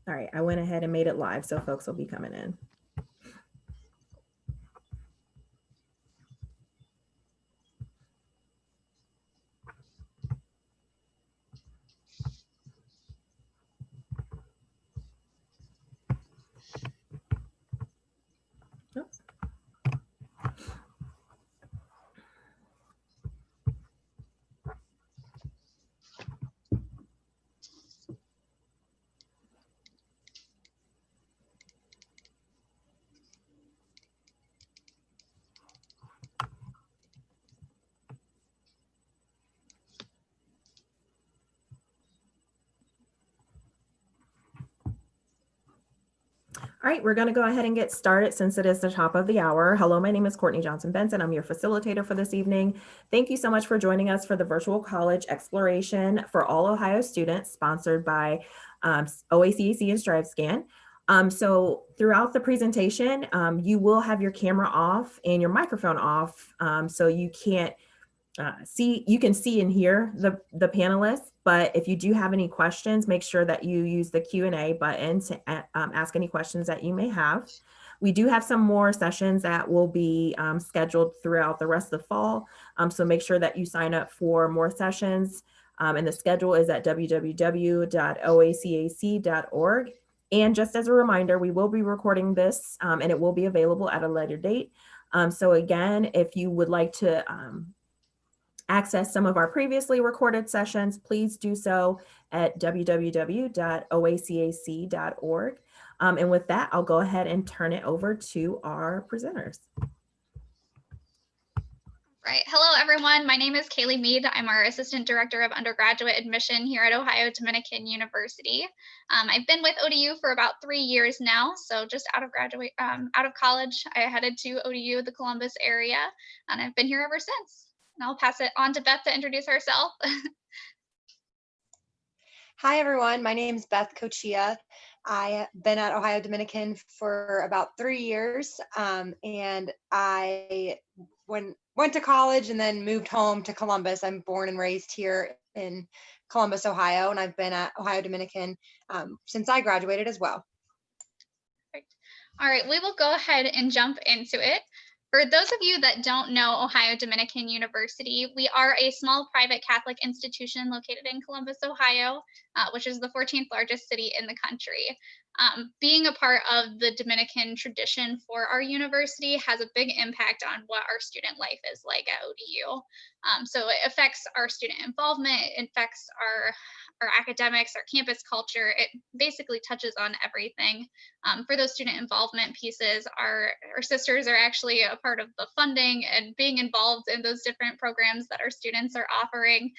All right, I went ahead and made it live, so folks will be coming in. Oops. All right, we're going to go ahead and get started since it is the top of the hour. Hello, my name is Courtney Johnson Benson. I'm your facilitator for this evening. Thank you so much for joining us for the Virtual College Exploration for All Ohio Students, sponsored by OACAC and StriveScan. So throughout the presentation, you will have your camera off and your microphone off, so you can't you can see and hear the panelists, but if you do have any questions, make sure that you use the Q&A button to ask any questions that you may have. We do have some more sessions that will be scheduled throughout the rest of the fall, so make sure that you sign up for more sessions, and the schedule is at www.oacac.org. And just as a reminder, we will be recording this and it will be available at a later date. So again, if you would like to access some of our previously recorded sessions, please do so at www.oacac.org. And with that, I'll go ahead and turn it over to our presenters. Right. Hello, everyone. My name is Kaylee Mead. I'm our Assistant Director of Undergraduate Admission here at Ohio Dominican University. I've been with ODU for about 3 years now. So just out of college, I headed to ODU, the Columbus area, and I've been here ever since. And I'll pass it on to Beth to introduce herself. Hi, everyone. My name is Beth Cochia. I've been at Ohio Dominican for about 3 years, and I went to college and then moved home to Columbus. I'm born and raised here in Columbus, Ohio, and I've been at Ohio Dominican since I graduated as well. Perfect. All right, we will go ahead and jump into it. For those of you that don't know Ohio Dominican University, we are a small private Catholic institution located in Columbus, Ohio, which is the 14th largest city in the country. Being a part of the Dominican tradition for our university has a big impact on what our student life is like at ODU. So it affects our student involvement, it affects our academics, our campus culture. It basically touches on everything. For those student involvement pieces, our sisters are actually a part of the funding and being involved in those different programs that our students are offering.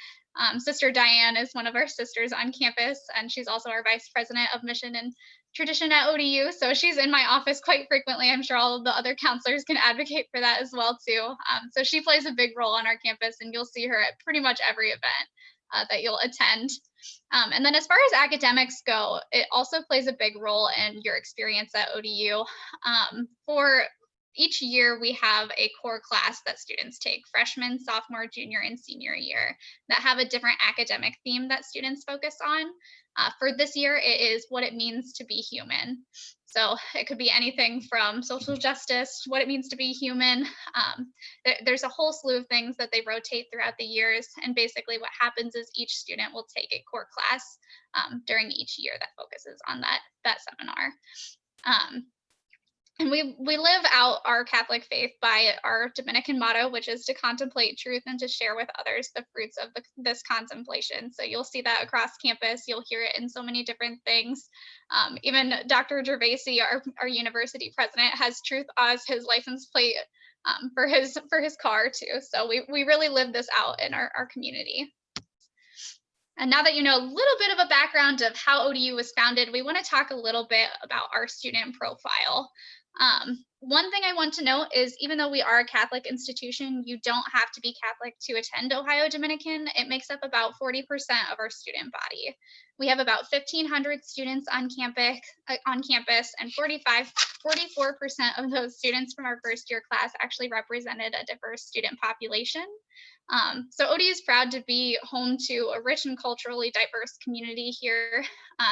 Sister Diane is one of our sisters on campus, and she's also our Vice President of Mission and Tradition at ODU. So she's in my office quite frequently. I'm sure all of the other counselors can advocate for that as well too. So she plays a big role on our campus, and you'll see her at pretty much every event that you'll attend. And then as far as academics go, it also plays a big role in your experience at ODU. For each year, we have a core class that students take, freshman, sophomore, junior, and senior year, that have a different academic theme that students focus on. For this year, it is what it means to be human. So it could be anything from social justice, what it means to be human. There's a whole slew of things that they rotate throughout the years. And basically what happens is each student will take a core class during each year that focuses on that seminar. And we live out our Catholic faith by our Dominican motto, which is to contemplate truth and to share with others the fruits of this contemplation. So you'll see that across campus. You'll hear it in so many different things. Even Dr. Gervasi, our university president, has truth as his license plate for his car too. So we really live this out in our community. And now that you know a little bit of a background of how ODU was founded, we want to talk a little bit about our student profile. One thing I want to note is even though we are a Catholic institution, you don't have to be Catholic to attend Ohio Dominican. It makes up about 40% of our student body. We have about 1,500 students on campus, and 44% of those students from our first year class actually represented a diverse student population. So OD is proud to be home to a rich and culturally diverse community here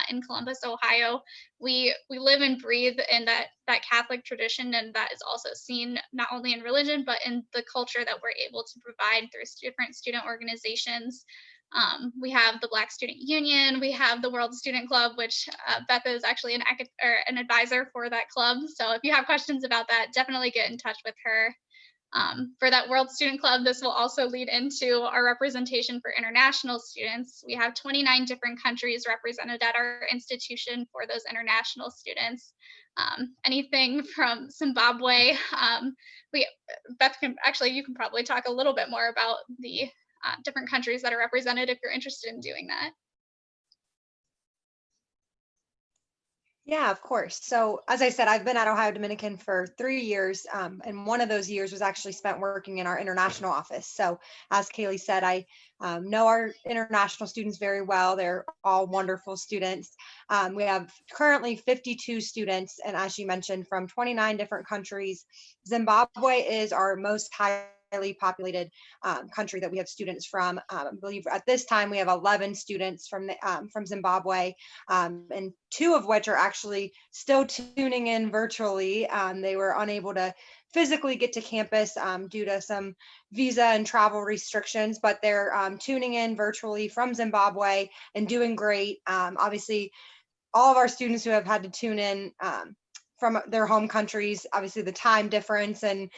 in Columbus, Ohio. We live and breathe in that Catholic tradition, and that is also seen not only in religion but in the culture that we're able to provide through different student organizations. We have the Black Student Union, we have the World Student Club, which Beth is actually an advisor for that club. So if you have questions about that, definitely get in touch with her. For that World Student Club, this will also lead into our representation for international students. We have 29 different countries represented at our institution for those international students. Anything from Zimbabwe. Beth, you can probably talk a little bit more about the different countries that are represented if you're interested in doing that. Yeah, of course. So as I said, I've been at Ohio Dominican for 3 years, and one of those years was actually spent working in our international office. So as Kaylee said, I know our international students very well. They're all wonderful students. We have currently 52 students, and as you mentioned, from 29 different countries. Zimbabwe is our most highly populated country that we have students from. I believe at this time we have 11 students from Zimbabwe, and 2 of which are actually still tuning in virtually. They were unable to physically get to campus due to some visa and travel restrictions, but they're tuning in virtually from Zimbabwe and doing great. Obviously, all of our students who have had to tune in from their home countries, obviously the time difference and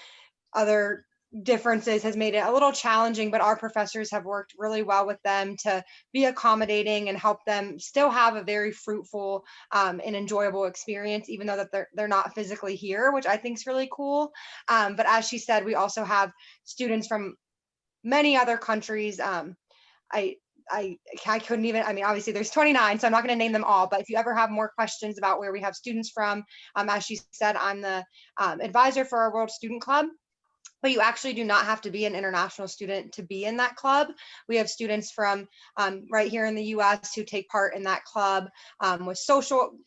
other differences has made it a little challenging, but our professors have worked really well with them to be accommodating and help them still have a very fruitful and enjoyable experience, even though that they're not physically here, which I think is really cool. But as she said, we also have students from many other countries. I couldn't even, I mean, obviously there's 29, so I'm not going to name them all, but if you ever have more questions about where we have students from, as she said, I'm the advisor for our World Student Club. But you actually do not have to be an international student to be in that club. We have students from right here in the US who take part in that club with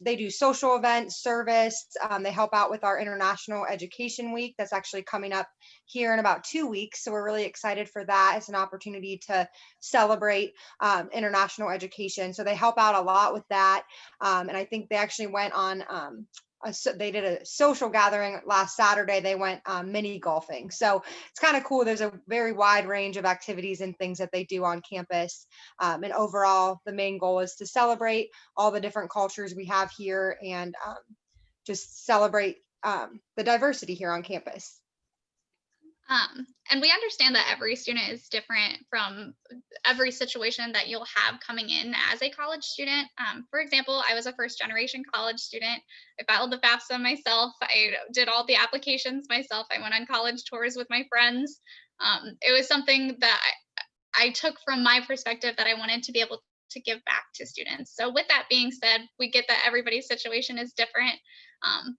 they do social events, service. They help out with our International Education Week that's actually coming up here in about 2 weeks. So we're really excited for that. It's an opportunity to celebrate international education. So they help out a lot with that. And I think they actually went on they did a social gathering last Saturday. They went mini golfing. So it's kind of cool. There's a very wide range of activities and things that they do on campus. And overall, the main goal is to celebrate all the different cultures we have here and just celebrate the diversity here on campus. And we understand that every student is different from every situation that you'll have coming in as a college student. For example, I was a first generation college student. I filed the FAFSA myself. I did all the applications myself. I went on college tours with my friends. It was something that I took from my perspective that I wanted to be able to give back to students. So with that being said, we get that everybody's situation is different,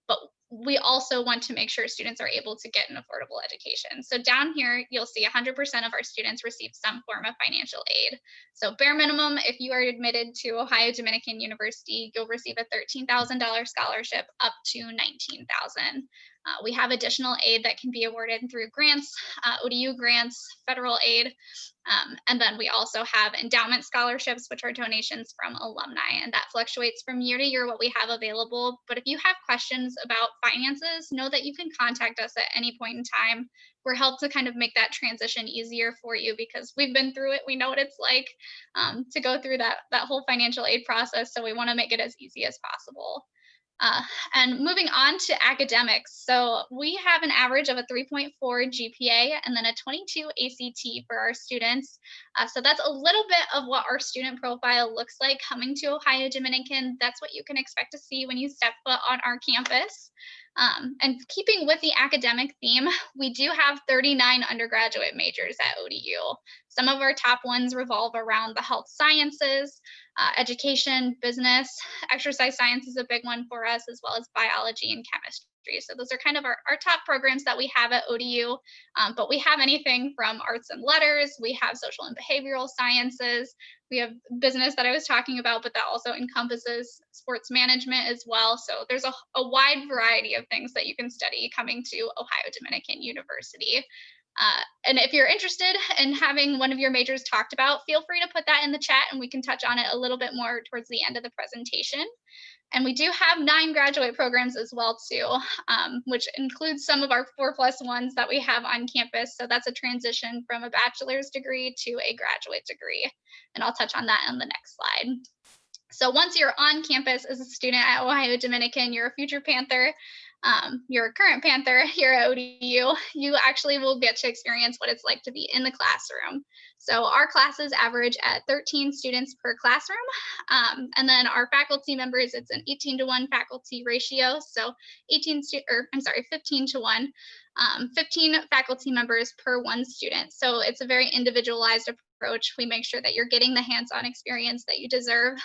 but we also want to make sure students are able to get an affordable education. So down here, you'll see 100% of our students receive some form of financial aid. So bare minimum, if you are admitted to Ohio Dominican University, you'll receive a $13,000 scholarship up to $19,000. We have additional aid that can be awarded through grants, ODU grants, federal aid, and then we also have endowment scholarships, which are donations from alumni, and that fluctuates from year to year what we have available. But if you have questions about finances, know that you can contact us at any point in time. We're helped to kind of make that transition easier for you because we've been through it. We know what it's like to go through that whole financial aid process. So we want to make it as easy as possible. And moving on to academics. So we have an average of a 3.4 GPA and then a 22 ACT for our students. So that's a little bit of what our student profile looks like coming to Ohio Dominican. That's what you can expect to see when you step foot on our campus. And keeping with the academic theme, we do have 39 undergraduate majors at ODU. Some of our top ones revolve around the health sciences, education, business, exercise science is a big one for us, as well as biology and chemistry. So those are kind of our top programs that we have at ODU, but we have anything from arts and letters, we have social and behavioral sciences, we have business that I was talking about, but that also encompasses sports management as well. So there's a wide variety of things that you can study coming to Ohio Dominican University. And if you're interested in having one of your majors talked about, feel free to put that in the chat and we can touch on it a little bit more towards the end of the presentation. And we do have 9 graduate programs as well too, which includes some of our 4+1s that we have on campus. So that's a transition from a bachelor's degree to a graduate degree. And I'll touch on that on the next slide. So once you're on campus as a student at Ohio Dominican, you're a future Panther. You're a current Panther here at ODU, you actually will get to experience what it's like to be in the classroom. So our classes average at 13 students per classroom. And then our faculty members, it's an 18-to-1 faculty ratio. So 15 to 1, 15 faculty members per 1 student. So it's a very individualized approach. We make sure that you're getting the hands-on experience that you deserve.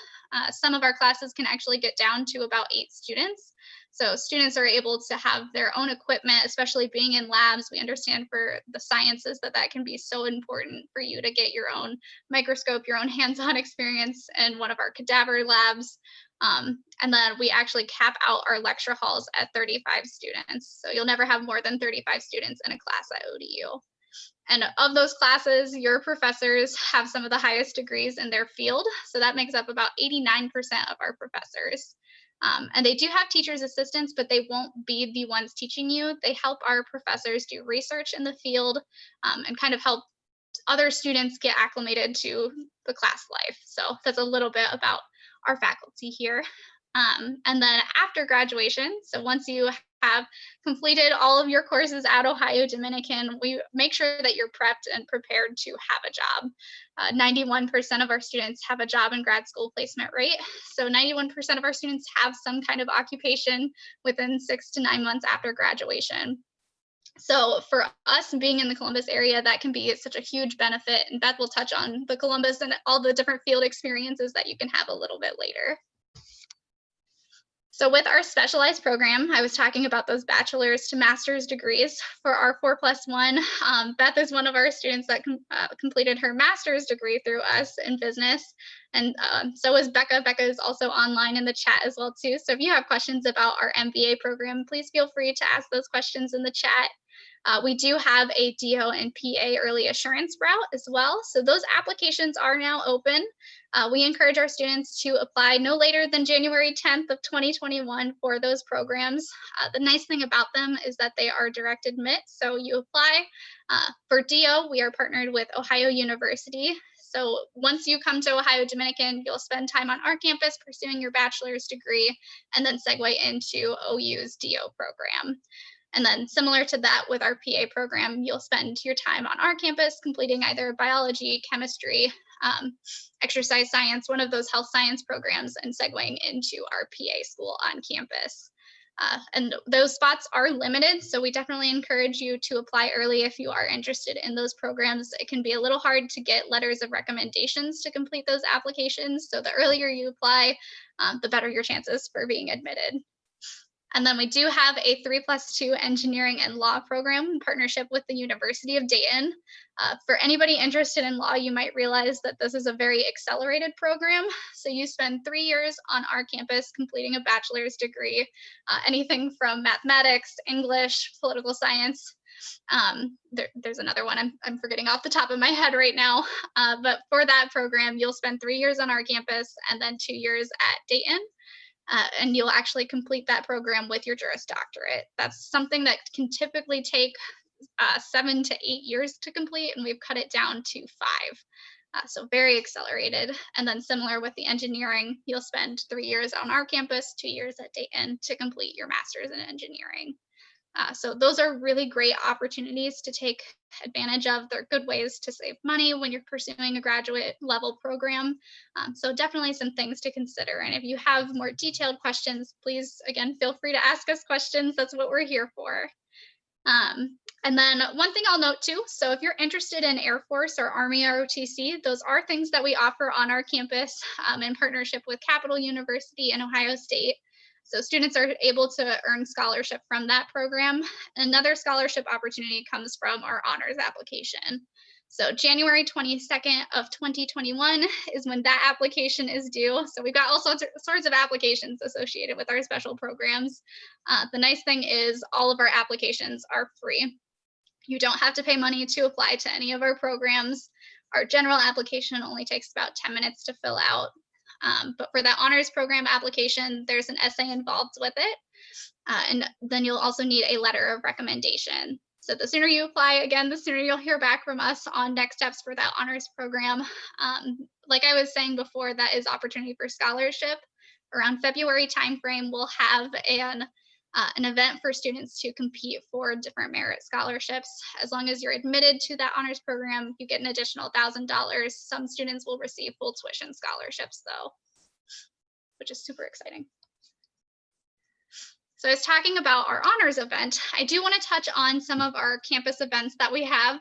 Some of our classes can actually get down to about 8 students. So students are able to have their own equipment, especially being in labs. We understand for the sciences that can be so important for you to get your own microscope, your own hands-on experience in one of our cadaver labs. And then we actually cap out our lecture halls at 35 students. So you'll never have more than 35 students in a class at ODU. And of those classes, your professors have some of the highest degrees in their field. So that makes up about 89% of our professors. And they do have teachers' assistants, but they won't be the ones teaching you. They help our professors do research in the field and kind of help other students get acclimated to the class life. So that's a little bit about our faculty here. And then after graduation, so once you have completed all of your courses at Ohio Dominican, we make sure that you're prepped and prepared to have a job. 91% of our students have a job in grad school placement rate. So 91% of our students have some kind of occupation within 6 to 9 months after graduation. So for us being in the Columbus area, that can be such a huge benefit. And Beth will touch on the Columbus and all the different field experiences that you can have a little bit later. So with our specialized program, I was talking about those bachelor's to master's degrees. For our 4+1, Beth is one of our students that completed her master's degree through us in business. And so is Becca. Becca is also online in the chat as well too. So if you have questions about our MBA program, please feel free to ask those questions in the chat. We do have a DO and PA early assurance route as well. So those applications are now open. We encourage our students to apply no later than January 10th of 2021 for those programs. The nice thing about them is that they are direct admit. So you apply. For DO, we are partnered with Ohio University. So once you come to Ohio Dominican, you'll spend time on our campus pursuing your bachelor's degree and then segue into OU's DO program. And then similar to that with our PA program, you'll spend your time on our campus completing either biology, chemistry, exercise science, one of those health science programs, and segueing into our PA school on campus. And those spots are limited, so we definitely encourage you to apply early if you are interested in those programs. It can be a little hard to get letters of recommendations to complete those applications, so the earlier you apply, the better your chances for being admitted. And then we do have a 3+2 engineering and law program in partnership with the University of Dayton. For anybody interested in law, you might realize that this is a very accelerated program. So you spend 3 years on our campus completing a bachelor's degree, anything from mathematics, English, political science. There's another one I'm forgetting off the top of my head right now. But for that program, you'll spend 3 years on our campus and then 2 years at Dayton. And you'll actually complete that program with your Juris Doctorate. That's something that can typically take 7 to 8 years to complete, and we've cut it down to 5. So very accelerated. And then similar with the engineering, you'll spend 3 years on our campus, 2 years at Dayton to complete your master's in engineering. So those are really great opportunities to take advantage of. They're good ways to save money when you're pursuing a graduate level program. So definitely some things to consider. And if you have more detailed questions, please, again, feel free to ask us questions. That's what we're here for. And then one thing I'll note too, so if you're interested in Air Force or Army ROTC, those are things that we offer on our campus in partnership with Capital University and Ohio State. So students are able to earn scholarship from that program. Another scholarship opportunity comes from our honors application. So January 22nd of 2021 is when that application is due. So we've got all sorts of applications associated with our special programs. The nice thing is all of our applications are free. You don't have to pay money to apply to any of our programs. Our general application only takes about 10 minutes to fill out. But for that honors program application, there's an essay involved with it. And then you'll also need a letter of recommendation. So the sooner you apply, again, the sooner you'll hear back from us on next steps for that honors program. Like I was saying before, that is opportunity for scholarship. Around February timeframe, we'll have an event for students to compete for different merit scholarships. As long as you're admitted to that honors program, you get an additional $1,000. Some students will receive full tuition scholarships though, which is super exciting. So I was talking about our honors event. I do want to touch on some of our campus events that we have.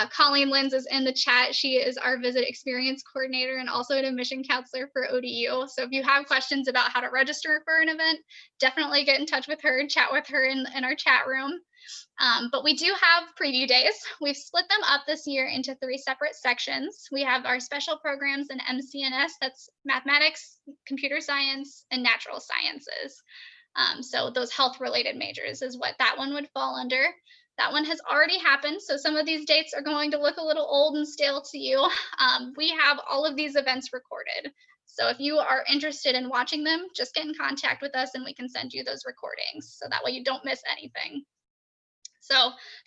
Colleen Linz is in the chat. She is our visit experience coordinator and also an admission counselor for ODU. So if you have questions about how to register for an event, definitely get in touch with her and chat with her in our chat room. But we do have preview days. We've split them up this year into 3 separate sections. We have our special programs in MCNS, that's mathematics, computer science, and natural sciences. So those health related majors is what that one would fall under. That one has already happened. So some of these dates are going to look a little old and stale to you. We have all of these events recorded. So if you are interested in watching them, just get in contact with us and we can send you those recordings. So that way you don't miss anything. So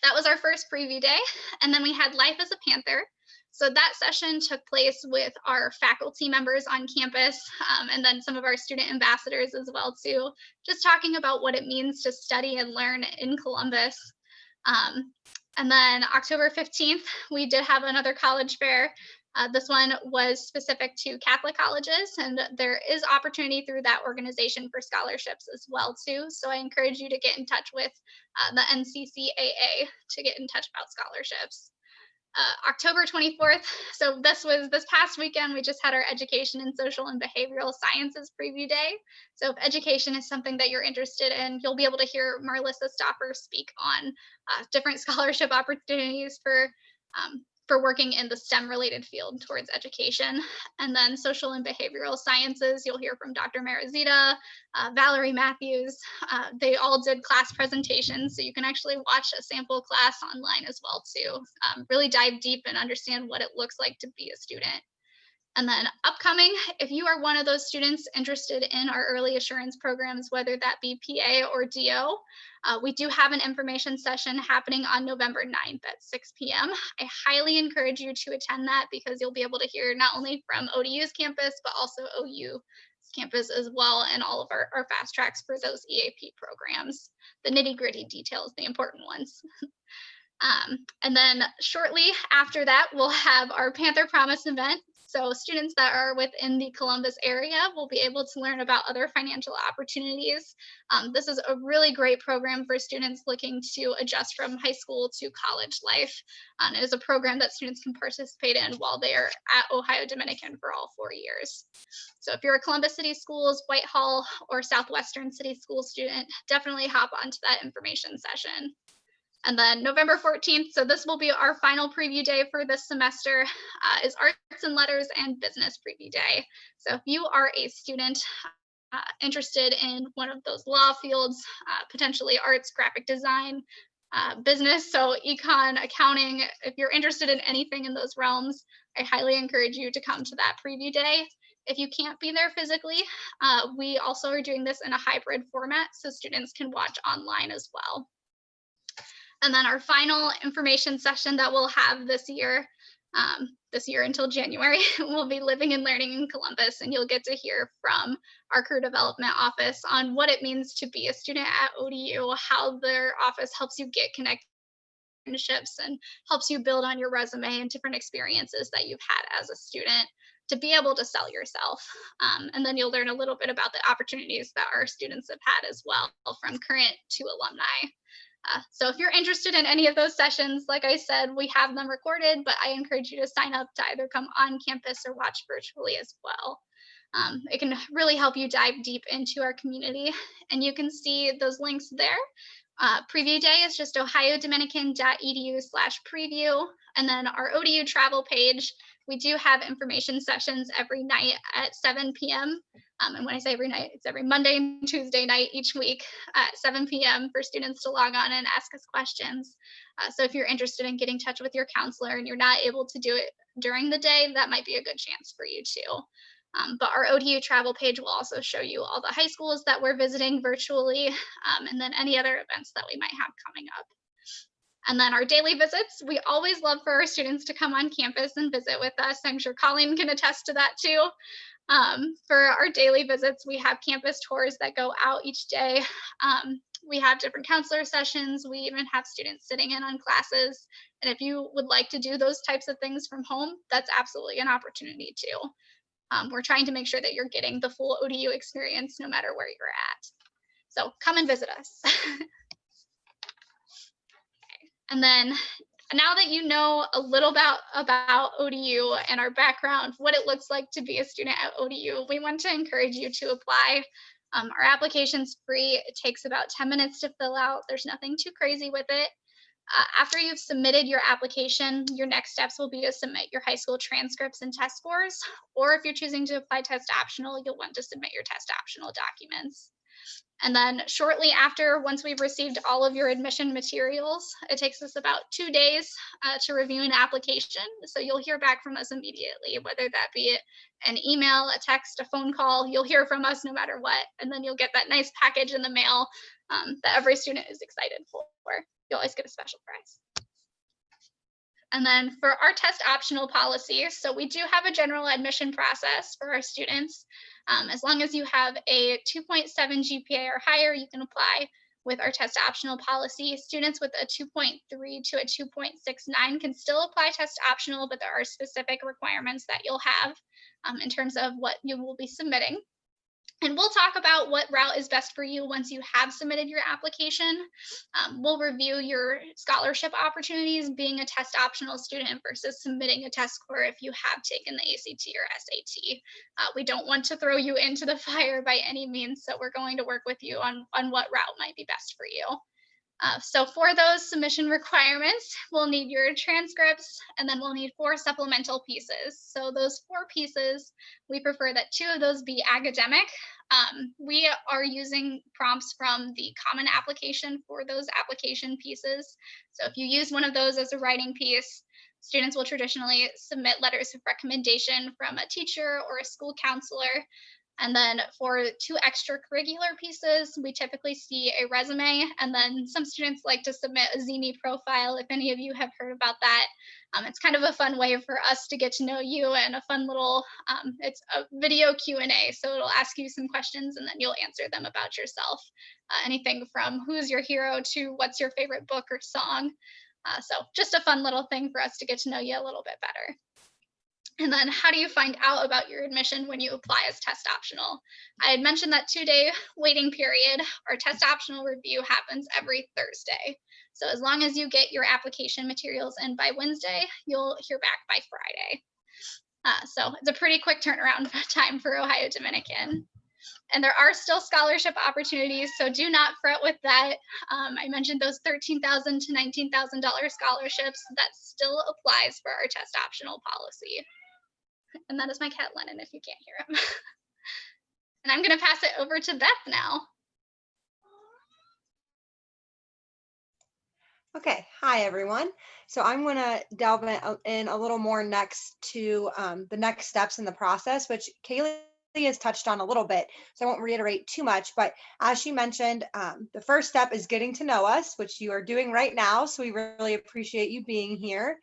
that was our first preview day. And then we had Life as a Panther. So that session took place with our faculty members on campus and then some of our student ambassadors as well too, just talking about what it means to study and learn in Columbus. And then October 15th, we did have another college fair. This one was specific to Catholic colleges, and there is opportunity through that organization for scholarships as well too. So I encourage you to get in touch with the NCCAA to get in touch about scholarships. October 24th, so this past weekend, we just had our Education in Social and Behavioral Sciences preview day. So if education is something that you're interested in, you'll be able to hear Marlissa Stopper speak on different scholarship opportunities for working in the STEM related field towards education. And then social and behavioral sciences, you'll hear from Dr. Marizita, Valerie Matthews. They all did class presentations, so you can actually watch a sample class online as well too. Really dive deep and understand what it looks like to be a student. And then upcoming, if you are one of those students interested in our early assurance programs, whether that be PA or DO, we do have an information session happening on November 9th at 6 p.m. I highly encourage you to attend that because you'll be able to hear not only from ODU's campus, but also OU's campus as well, and all of our fast tracks for those EAP programs. The nitty gritty details, the important ones. And then shortly after that, we'll have our Panther Promise event. So students that are within the Columbus area will be able to learn about other financial opportunities. This is a really great program for students looking to adjust from high school to college life. It is a program that students can participate in while they are at Ohio Dominican for all 4 years. So if you're a Columbus City Schools, Whitehall, or Southwestern City School student, definitely hop onto that information session. And then November 14th, so this will be our final preview day for this semester, is Arts and Letters and Business Preview Day. So if you are a student interested in one of those law fields, potentially arts, graphic design, business, so econ, accounting, if you're interested in anything in those realms, I highly encourage you to come to that preview day. If you can't be there physically, we also are doing this in a hybrid format, so students can watch online as well. And then our final information session that we'll have this year until January, will be Living and Learning in Columbus, and you'll get to hear from our career development office on what it means to be a student at ODU, how their office helps you get connected and helps you build on your resume and different experiences that you've had as a student to be able to sell yourself. And then you'll learn a little bit about the opportunities that our students have had as well, from current to alumni. So if you're interested in any of those sessions, like I said, we have them recorded, but I encourage you to sign up to either come on campus or watch virtually as well. It can really help you dive deep into our community, and you can see those links there. Preview day is just ohiodominican.edu/preview. And then our ODU travel page, we do have information sessions every night at 7 p.m. And when I say every night, it's every Monday and Tuesday night each week at 7 p.m. for students to log on and ask us questions. So if you're interested in getting in touch with your counselor and you're not able to do it during the day, that might be a good chance for you too. But our ODU travel page will also show you all the high schools that we're visiting virtually, and then any other events that we might have coming up. And then our daily visits, we always love for our students to come on campus and visit with us. I'm sure Colleen can attest to that too. For our daily visits, we have campus tours that go out each day. We have different counselor sessions. We even have students sitting in on classes. And if you would like to do those types of things from home, that's absolutely an opportunity too. We're trying to make sure that you're getting the full ODU experience no matter where you're at. So come and visit us. And then now that you know a little about ODU and our background, what it looks like to be a student at ODU, we want to encourage you to apply. Our application's free. It takes about 10 minutes to fill out. There's nothing too crazy with it. After you've submitted your application, your next steps will be to submit your high school transcripts and test scores, or if you're choosing to apply test optional, you'll want to submit your test optional documents. And then shortly after, once we've received all of your admission materials, it takes us about 2 days to review an application. So you'll hear back from us immediately, whether that be an email, a text, a phone call. You'll hear from us no matter what. And then you'll get that nice package in the mail that every student is excited for. You'll always get a special prize. And then for our test optional policy, so we do have a general admission process for our students. As long as you have a 2.7 GPA or higher, you can apply with our test optional policy. Students with a 2.3 to a 2.69 can still apply test optional, but there are specific requirements that you'll have in terms of what you will be submitting. And we'll talk about what route is best for you once you have submitted your application. We'll review your scholarship opportunities being a test optional student versus submitting a test score if you have taken the ACT or SAT. We don't want to throw you into the fire by any means, so we're going to work with you on what route might be best for you. So for those submission requirements, we'll need your transcripts, and then we'll need 4 supplemental pieces. So those 4 pieces, we prefer that 2 of those be academic. We are using prompts from the Common Application for those application pieces. So if you use one of those as a writing piece, students will traditionally submit letters of recommendation from a teacher or a school counselor. And then for 2 extracurricular pieces, we typically see a resume, and then some students like to submit a zine profile, if any of you have heard about that. It's kind of a fun way for us to get to know you, and a fun little, it's a video Q&A, so it'll ask you some questions and then you'll answer them about yourself. Anything from who's your hero to what's your favorite book or song. So just a fun little thing for us to get to know you a little bit better. And then how do you find out about your admission when you apply as test optional? I had mentioned that 2-day waiting period. Our test optional review happens every Thursday. So as long as you get your application materials in by Wednesday, you'll hear back by Friday. So it's a pretty quick turnaround time for Ohio Dominican. And there are still scholarship opportunities, so do not fret with that. I mentioned those $13,000 to $19,000 scholarships. That still applies for our test optional policy. And that is my cat Lennon, if you can't hear him. And I'm going to pass it over to Beth now. Okay, hi everyone. So I'm going to delve in a little more next to the next steps in the process, which Kaylee has touched on a little bit, so I won't reiterate too much, but as she mentioned, the first step is getting to know us, which you are doing right now, so we really appreciate you being here.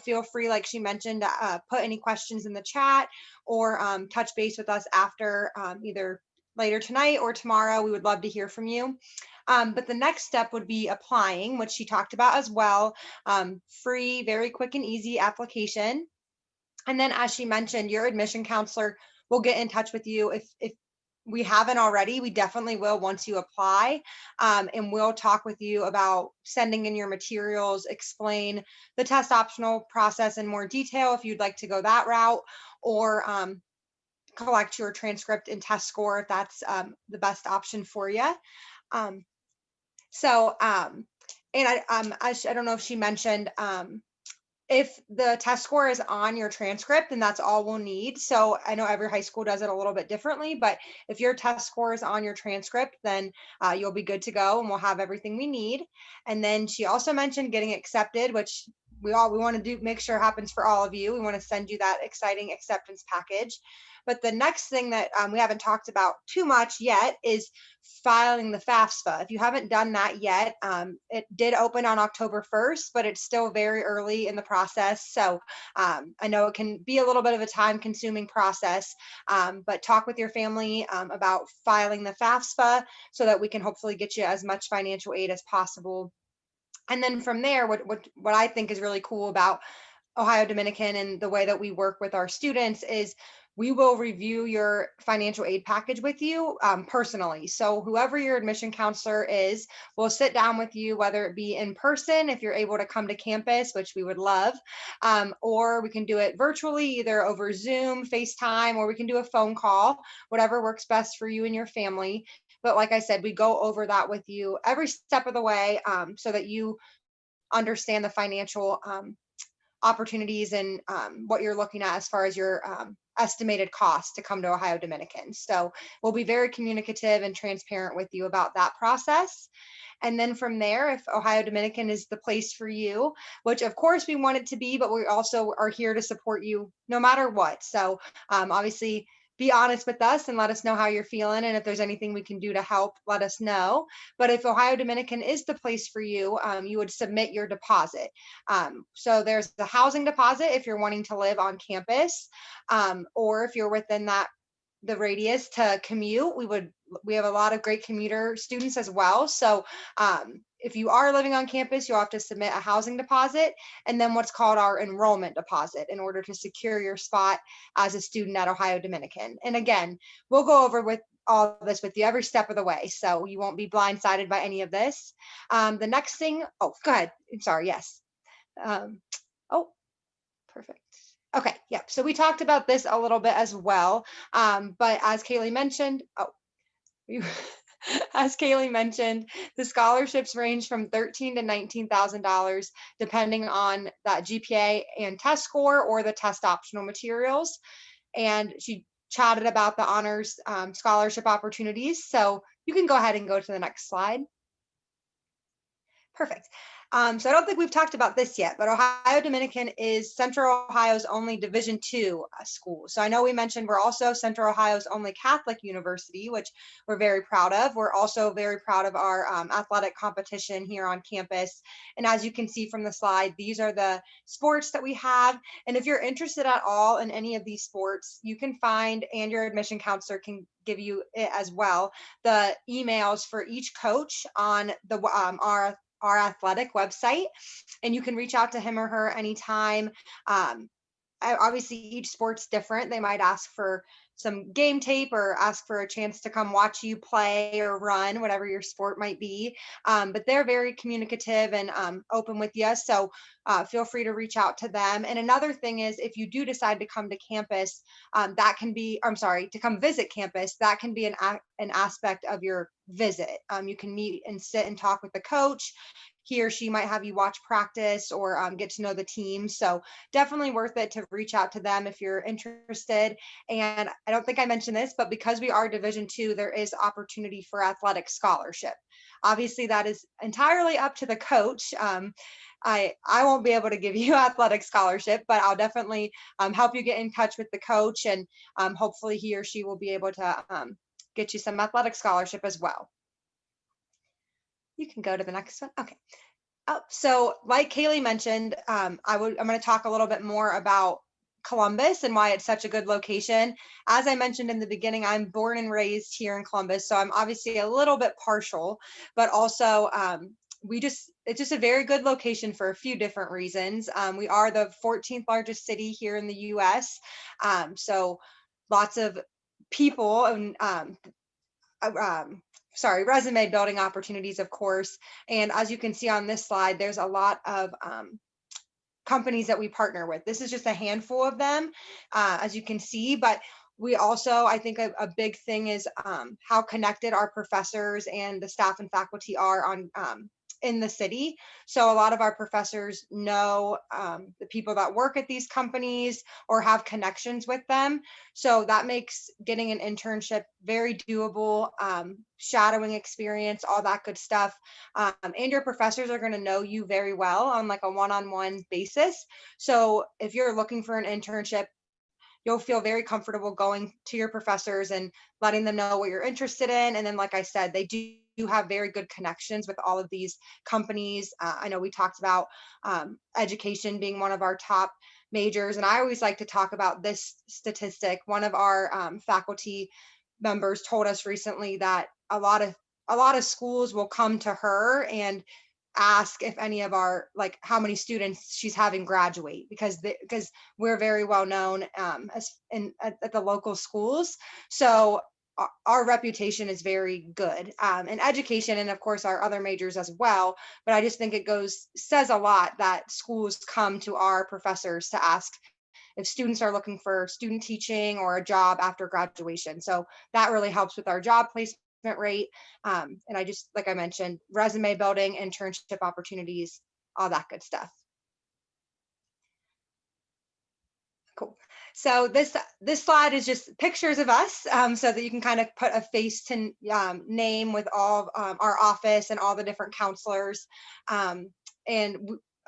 Feel free, like she mentioned, to put any questions in the chat or touch base with us after either later tonight or tomorrow. We would love to hear from you. But the next step would be applying, which she talked about as well. Free, very quick and easy application. And then as she mentioned, your admission counselor will get in touch with you. If we haven't already, we definitely will once you apply, and we'll talk with you about sending in your materials, explain the test optional process in more detail if you'd like to go that route, or collect your transcript and test score if that's the best option for you. Um, and I don't know if she mentioned, if the test score is on your transcript, then that's all we'll need. So I know every high school does it a little bit differently, but if your test score is on your transcript, then you'll be good to go and we'll have everything we need. And then she also mentioned getting accepted, which we want to do, make sure happens for all of you. We want to send you that exciting acceptance package. But the next thing that we haven't talked about too much yet is filing the FAFSA. If you haven't done that yet, it did open on October 1st, but it's still very early in the process. So I know it can be a little bit of a time-consuming process, but talk with your family about filing the FAFSA so that we can hopefully get you as much financial aid as possible. And then from there, what I think is really cool about Ohio Dominican and the way that we work with our students is we will review your financial aid package with you personally. So whoever your admission counselor is will sit down with you, whether it be in person, if you're able to come to campus, which we would love, or we can do it virtually, either over Zoom, FaceTime, or we can do a phone call, whatever works best for you and your family. But like I said, we go over that with you every step of the way so that you understand the financial opportunities and what you're looking at as far as your estimated cost to come to Ohio Dominican. So we'll be very communicative and transparent with you about that process. And then from there, if Ohio Dominican is the place for you, which of course we want it to be, but we also are here to support you no matter what. So obviously, be honest with us and let us know how you're feeling. And if there's anything we can do to help, let us know. But if Ohio Dominican is the place for you, you would submit your deposit. So there's the housing deposit if you're wanting to live on campus, or if you're within the radius to commute. We have a lot of great commuter students as well. So if you are living on campus, you'll have to submit a housing deposit and then what's called our enrollment deposit in order to secure your spot as a student at Ohio Dominican. And again, we'll go over with all of this with you every step of the way, so you won't be blindsided by any of this. The next thing, oh, go ahead. I'm sorry. Yes. Oh, perfect. Okay, yeah. So we talked about this a little bit as well, but as Kaylee mentioned, as Kaylee mentioned, the scholarships range from $13,000 to $19,000, depending on that GPA and test score or the test optional materials. And she chatted about the honors scholarship opportunities. So you can go ahead and go to the next slide. Perfect. So I don't think we've talked about this yet, but Ohio Dominican is Central Ohio's only Division II school. So I know we mentioned we're also Central Ohio's only Catholic university, which we're very proud of. We're also very proud of our athletic competition here on campus. And as you can see from the slide, these are the sports that we have. And if you're interested at all in any of these sports, you can find, and your admission counselor can give you it as well, the emails for each coach on the our athletic website, and you can reach out to him or her anytime. Obviously, each sport's different. They might ask for some game tape or ask for a chance to come watch you play or run, whatever your sport might be. But they're very communicative and open with you. So feel free to reach out to them. And another thing is, if you do decide to come to campus, to come visit campus, that can be an aspect of your visit. You can meet and sit and talk with the coach. He or she might have you watch practice or get to know the team. So definitely worth it to reach out to them if you're interested. And I don't think I mentioned this, but because we are Division II, there is opportunity for athletic scholarship. Obviously, that is entirely up to the coach. I won't be able to give you athletic scholarship, but I'll definitely help you get in touch with the coach, and hopefully he or she will be able to get you some athletic scholarship as well. You can go to the next one. Okay. So like Kaylee mentioned, I'm going to talk a little bit more about Columbus and why it's such a good location. As I mentioned in the beginning, I'm born and raised here in Columbus, so I'm obviously a little bit partial, but also it's just a very good location for a few different reasons. We are the 14th largest city here in the US. So lots of people and resume building opportunities, of course. And as you can see on this slide, there's a lot of companies that we partner with. This is just a handful of them, as you can see, but we also, I think a big thing is how connected our professors and the staff and faculty are on in the city. So a lot of our professors know the people that work at these companies or have connections with them. So that makes getting an internship very doable, shadowing experience, all that good stuff. And your professors are going to know you very well on like a one-on-one basis. So if you're looking for an internship, you'll feel very comfortable going to your professors and letting them know what you're interested in. And then, like I said, they do have very good connections with all of these companies. I know we talked about education being one of our top majors. And I always like to talk about this statistic. One of our faculty members told us recently that a lot of schools will come to her and ask if any of our, like, how many students she's having graduate, because we're very well known at the local schools. So our reputation is very good in education, and of course our other majors as well. But I just think says a lot that schools come to our professors to ask if students are looking for student teaching or a job after graduation. So that really helps with our job placement rate. And I just, like I mentioned, resume building, internship opportunities, all that good stuff. Cool. So this slide is just pictures of us, so that you can kind of put a face to name with all our office and all the different counselors. And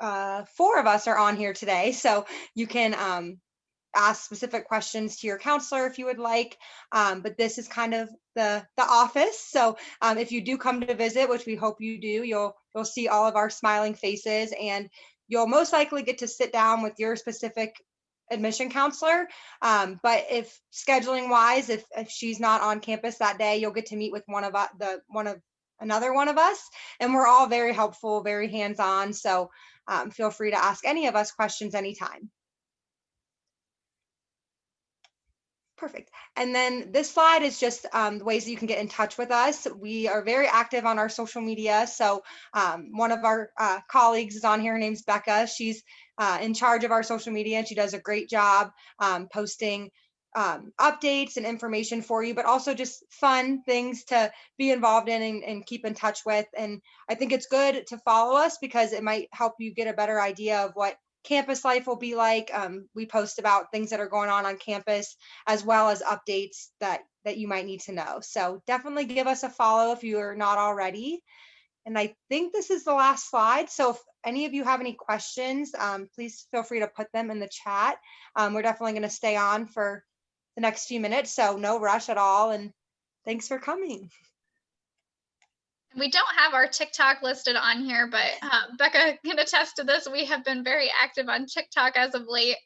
4 of us are on here today, so you can ask specific questions to your counselor if you would like. But this is kind of the office. So if you do come to visit, which we hope you do, you'll see all of our smiling faces, and you'll most likely get to sit down with your specific admission counselor. But if scheduling wise, if she's not on campus that day, you'll get to meet with another one of us, and we're all very helpful, very hands-on. So feel free to ask any of us questions anytime. Perfect. And then this slide is just the ways that you can get in touch with us. We are very active on our social media. So one of our colleagues is on here. Her name's Becca. She's in charge of our social media, and she does a great job posting updates and information for you, but also just fun things to be involved in and keep in touch with. And I think it's good to follow us because it might help you get a better idea of what campus life will be like. We post about things that are going on campus, as well as updates that you might need to know. So definitely give us a follow if you are not already. And I think this is the last slide. So if any of you have any questions, please feel free to put them in the chat. We're definitely going to stay on for the next few minutes, so no rush at all. And thanks for coming. We don't have our TikTok listed on here, but Becca can attest to this. We have been very active on TikTok as of late.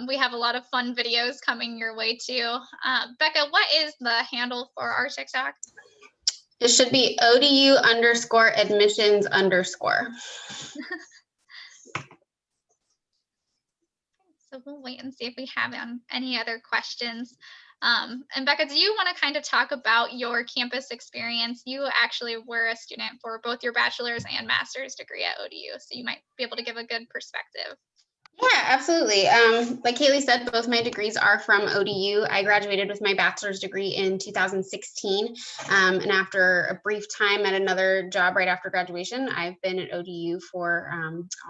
We have a lot of fun videos coming your way too. Becca, what is the handle for our TikTok? It should be ODU_admissions_. So we'll wait and see if we have any other questions. And Becca, do you want to kind of talk about your campus experience? You actually were a student for both your bachelor's and master's degree at ODU, so you might be able to give a good perspective. Yeah, absolutely. Like Kaylee said, both my degrees are from ODU. I graduated with my bachelor's degree in 2016. And after a brief time at another job right after graduation, I've been at ODU for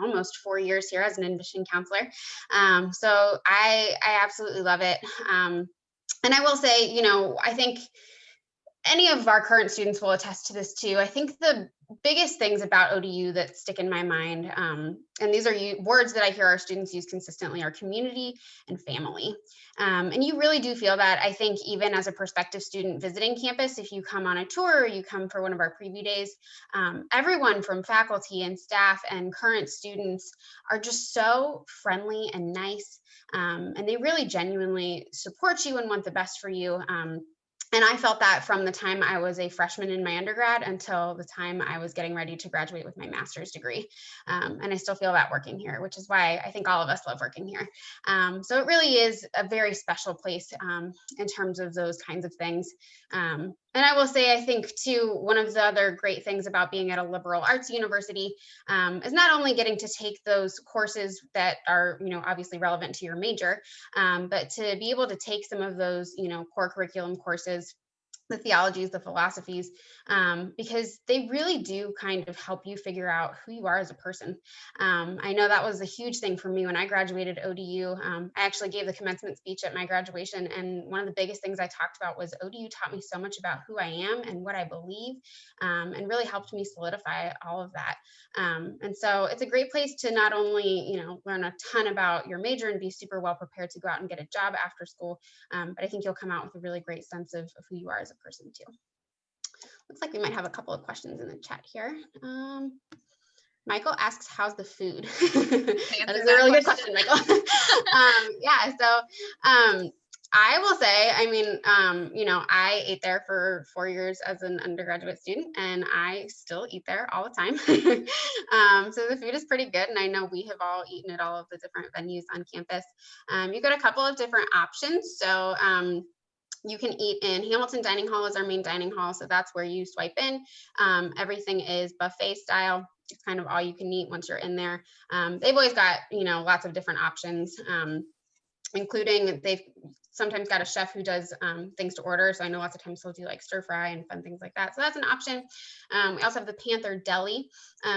almost 4 years here as an admission counselor. So I absolutely love it. And I will say, I think any of our current students will attest to this too. I think the biggest things about ODU that stick in my mind, and these are words that I hear our students use consistently, are community and family. And you really do feel that, I think, even as a prospective student visiting campus, if you come on a tour or you come for one of our preview days, everyone from faculty and staff and current students are just so friendly and nice. And they really genuinely support you and want the best for you. And I felt that from the time I was a freshman in my undergrad until the time I was getting ready to graduate with my master's degree. And I still feel that working here, which is why I think all of us love working here. So it really is a very special place in terms of those kinds of things. And I will say, I think too, one of the other great things about being at a liberal arts university is not only getting to take those courses that are, obviously relevant to your major, but to be able to take some of those, core curriculum courses, the theologies, the philosophies, because they really do kind of help you figure out who you are as a person. I know that was a huge thing for me when I graduated ODU. I actually gave the commencement speech at my graduation, and one of the biggest things I talked about was ODU taught me so much about who I am and what I believe, and really helped me solidify all of that. And so it's a great place to not only, learn a ton about your major and be super well prepared to go out and get a job after school, but I think you'll come out with a really great sense of who you are as a person too. Looks like we might have a couple of questions in the chat here. Michael asks, how's the food? That is a really good question, Michael. Yeah, so I will say, I ate there for 4 years as an undergraduate student, and I still eat there all the time. So the food is pretty good, and I know we have all eaten at all of the different venues on campus. You've got a couple of different options. So you can eat in Hamilton Dining Hall is our main dining hall. So that's where you swipe in. Everything is buffet style. It's kind of all you can eat once you're in there. They've always got, lots of different options, including they've sometimes got a chef who does things to order. So I know lots of times he'll do like stir fry and fun things like that. So that's an option. We also have the Panther Deli,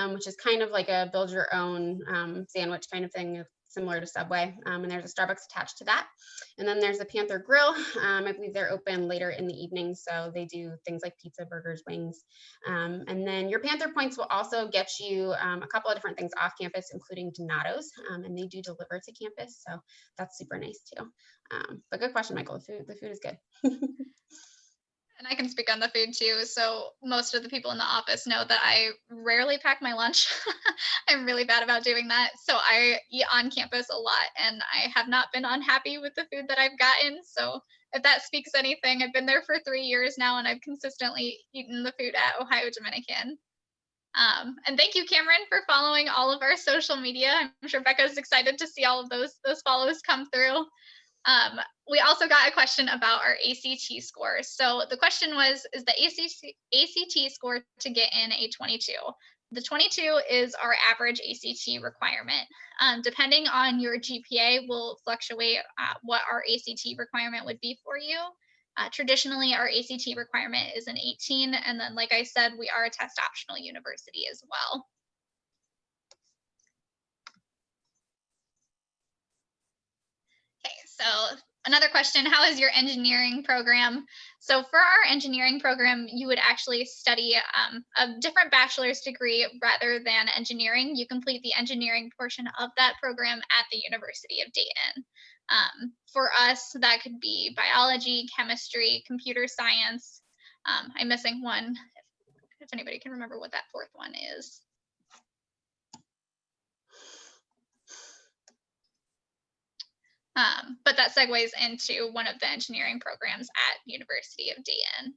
which is kind of like a build your own sandwich kind of thing, similar to Subway, and there's a Starbucks attached to that. And then there's the Panther Grill. I believe they're open later in the evening, so they do things like pizza, burgers, wings. And then your Panther points will also get you a couple of different things off campus, including Donato's, and they do deliver to campus, so that's super nice too. But good question, Michael. The food is good. And I can speak on the food too. So most of the people in the office know that I rarely pack my lunch. I'm really bad about doing that. So I eat on campus a lot, and I have not been unhappy with the food that I've gotten. So if that speaks anything, I've been there for 3 years now, and I've consistently eaten the food at Ohio Dominican. And thank you, Cameron, for following all of our social media. I'm sure Becca's excited to see all of those follows come through. We also got a question about our ACT scores. So the question was, is the ACT score to get in a 22? The 22 is our average ACT requirement. Depending on your GPA will fluctuate what our ACT requirement would be for you. Traditionally, our ACT requirement is an 18. And then, like I said, we are a test optional university as well. Okay, so another question, how is your engineering program? So for our engineering program, you would actually study a different bachelor's degree rather than engineering. You complete the engineering portion of that program at the University of Dayton. For us, that could be biology, chemistry, computer science. I'm missing one, if anybody can remember what that fourth one is. But that segues into one of the engineering programs at University of Dayton.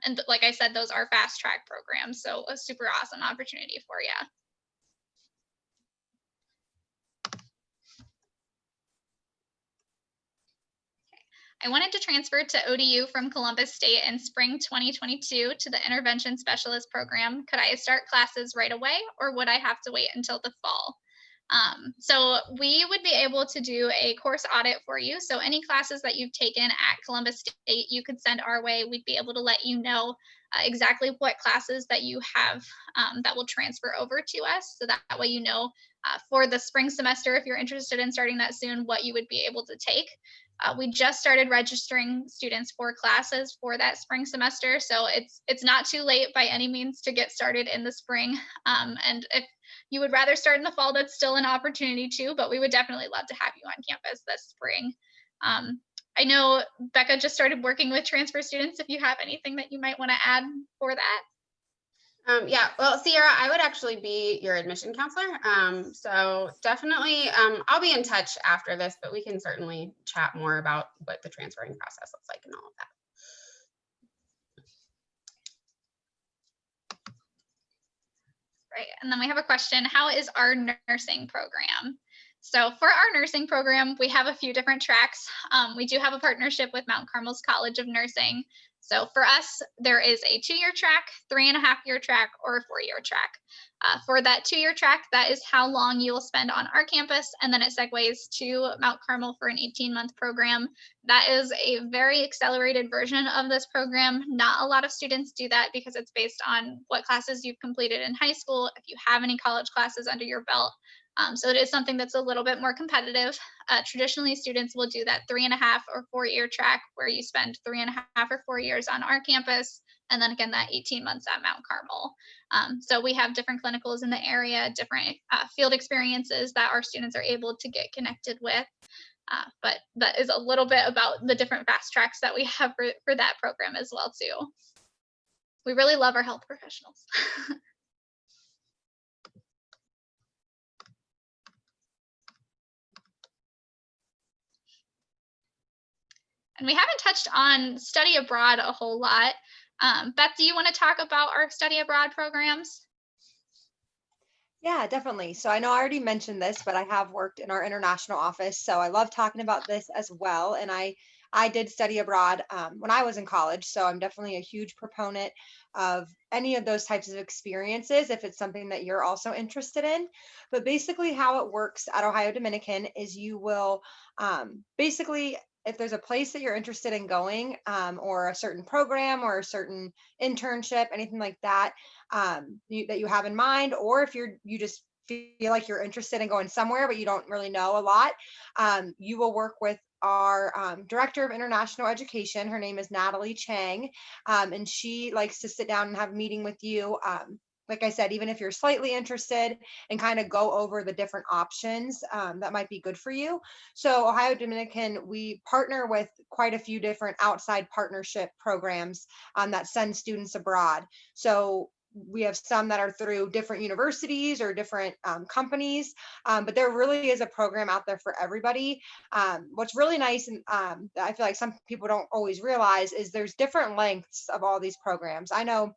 And like I said, those are fast track programs, so a super awesome opportunity for you. I wanted to transfer to ODU from Columbus State in spring 2022 to the intervention specialist program. Could I start classes right away, or would I have to wait until the fall? So we would be able to do a course audit for you. So any classes that you've taken at Columbus State, you could send our way. We'd be able to let you know exactly what classes that you have that will transfer over to us. So that way, you know, for the spring semester, if you're interested in starting that soon, what you would be able to take. We just started registering students for classes for that spring semester. So it's not too late by any means to get started in the spring. And if you would rather start in the fall, that's still an opportunity too, but we would definitely love to have you on campus this spring. I know Becca just started working with transfer students. If you have anything that you might want to add for that. Yeah, well, Sierra, I would actually be your admission counselor. So definitely, I'll be in touch after this, but we can certainly chat more about what the transferring process looks like and all of that. Right, and then we have a question, how is our nursing program? So for our nursing program, we have a few different tracks. We do have a partnership with Mount Carmel's College of Nursing. So for us, there is a 2-year track, 3.5-year track, or a 4-year track. For that 2-year track, that is how long you will spend on our campus, and then it segues to Mount Carmel for an 18-month program. That is a very accelerated version of this program. Not a lot of students do that because it's based on what classes you've completed in high school, if you have any college classes under your belt. So it is something that's a little bit more competitive. Traditionally, students will do that 3.5 or 4-year track where you spend 3.5 or 4 years on our campus, and then again, that 18 months at Mount Carmel. So we have different clinicals in the area, different field experiences that our students are able to get connected with. But that is a little bit about the different fast tracks that we have for that program as well, too. We really love our health professionals. And we haven't touched on study abroad a whole lot. Beth, do you want to talk about our study abroad programs? Yeah, definitely. So I know I already mentioned this, but I have worked in our international office. So I love talking about this as well. And I did study abroad when I was in college. So I'm definitely a huge proponent of any of those types of experiences if it's something that you're also interested in. But basically, how it works at Ohio Dominican is you will basically, if there's a place that you're interested in going, or a certain program or a certain internship, anything like that, that you have in mind, or if you just feel like you're interested in going somewhere but you don't really know a lot, you will work with our director of international education. Her name is Natalie Chang, and she likes to sit down and have a meeting with you. Like I said, even if you're slightly interested, and kind of go over the different options that might be good for you. So Ohio Dominican, we partner with quite a few different outside partnership programs that send students abroad. So we have some that are through different universities or different companies, but there really is a program out there for everybody. What's really nice, and that I feel like some people don't always realize, is there's different lengths of all these programs. I know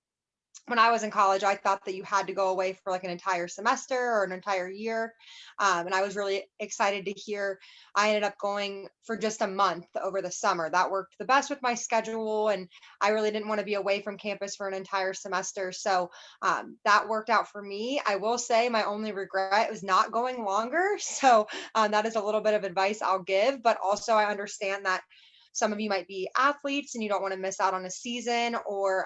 when I was in college, I thought that you had to go away for like an entire semester or an entire year. And I was really excited to hear I ended up going for just a month over the summer. That worked the best with my schedule. And I really didn't want to be away from campus for an entire semester. So that worked out for me. I will say my only regret was not going longer. So that is a little bit of advice I'll give. But also, I understand that some of you might be athletes and you don't want to miss out on a season, or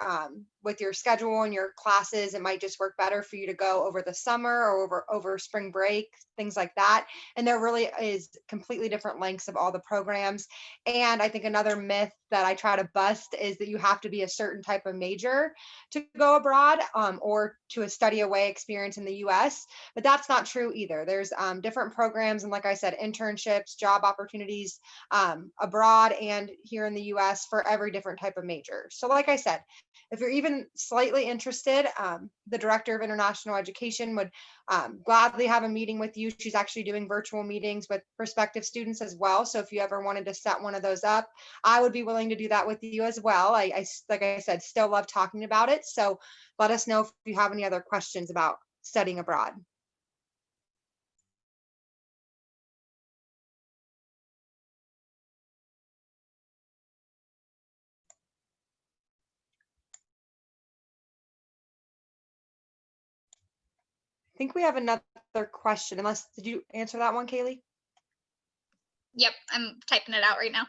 with your schedule and your classes, it might just work better for you to go over the summer or over spring break, things like that. And there really is completely different lengths of all the programs. And I think another myth that I try to bust is that you have to be a certain type of major to go abroad, or to a study away experience in the US. But that's not true either. There's different programs, and like I said, internships, job opportunities abroad and here in the US for every different type of major. So like I said, if you're even slightly interested, the director of international education would gladly have a meeting with you. She's actually doing virtual meetings with prospective students as well. So if you ever wanted to set one of those up, I would be willing to do that with you as well. I like I said, still love talking about it. So let us know if you have any other questions about studying abroad. I think we have another question, unless, did you answer that one, Kaylee? Yep, I'm typing it out right now.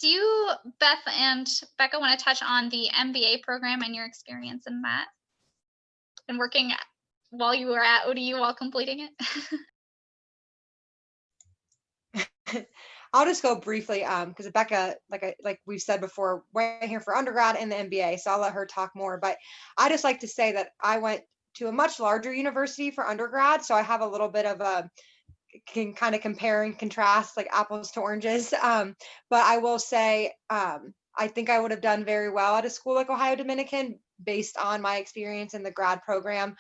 Do you, Beth and Becca, want to touch on the MBA program and your experience in that, and working while you were at ODU while completing it? I'll just go briefly, because Becca, like we've said before, went here for undergrad and the MBA, so I'll let her talk more. But I just like to say that I went to a much larger university for undergrad, so I have a little bit of a can kind of compare and contrast, like apples to oranges. But I will say, I think I would have done very well at a school like Ohio Dominican based on my experience in the grad program.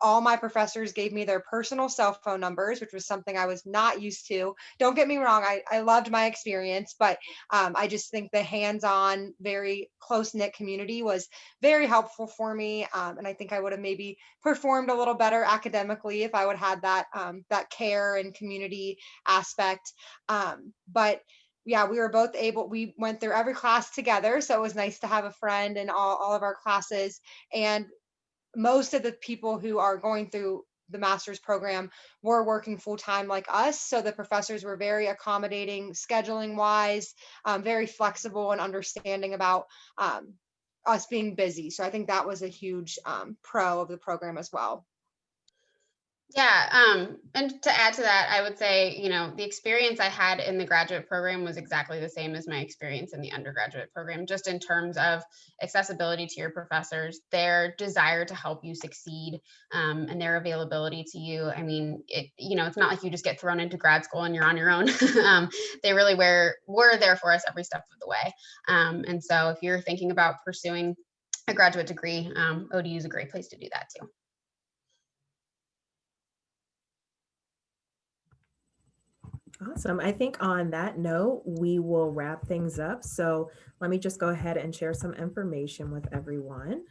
all my professors gave me their personal cell phone numbers, which was something I was not used to. Don't get me wrong, I loved my experience, but I just think the hands-on, very close-knit community was very helpful for me. And I think I would have maybe performed a little better academically if I would have had that that care and community aspect. But yeah, we were both able, we went through every class together. So it was nice to have a friend in all of our classes. And most of the people who are going through the master's program were working full time like us. So the professors were very accommodating, scheduling wise, very flexible and understanding about us being busy. So I think that was a huge pro of the program as well. Yeah, and to add to that, I would say, the experience I had in the graduate program was exactly the same as my experience in the undergraduate program, just in terms of accessibility to your professors, their desire to help you succeed, and their availability to you. I mean, it's not like you just get thrown into grad school and you're on your own. They really were there for us every step of the way. And so if you're thinking about pursuing a graduate degree, ODU is a great place to do that too. Awesome. I think on that note, we will wrap things up. So let me just go ahead and share some information with everyone.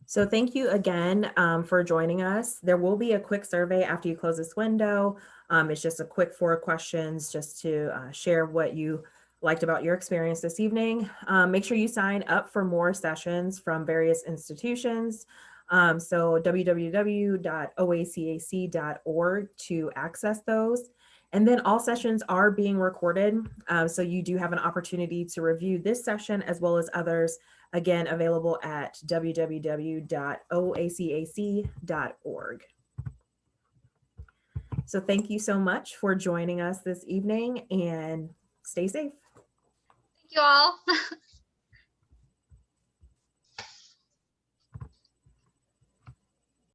So thank you again for joining us. There will be a quick survey after you close this window. It's just a quick 4 questions just to share what you liked about your experience this evening. Make sure you sign up for more sessions from various institutions. So www.oacac.org to access those. And then all sessions are being recorded. So you do have an opportunity to review this session as well as others, again, available at www.oacac.org. So thank you so much for joining us this evening and stay safe. Thank you all.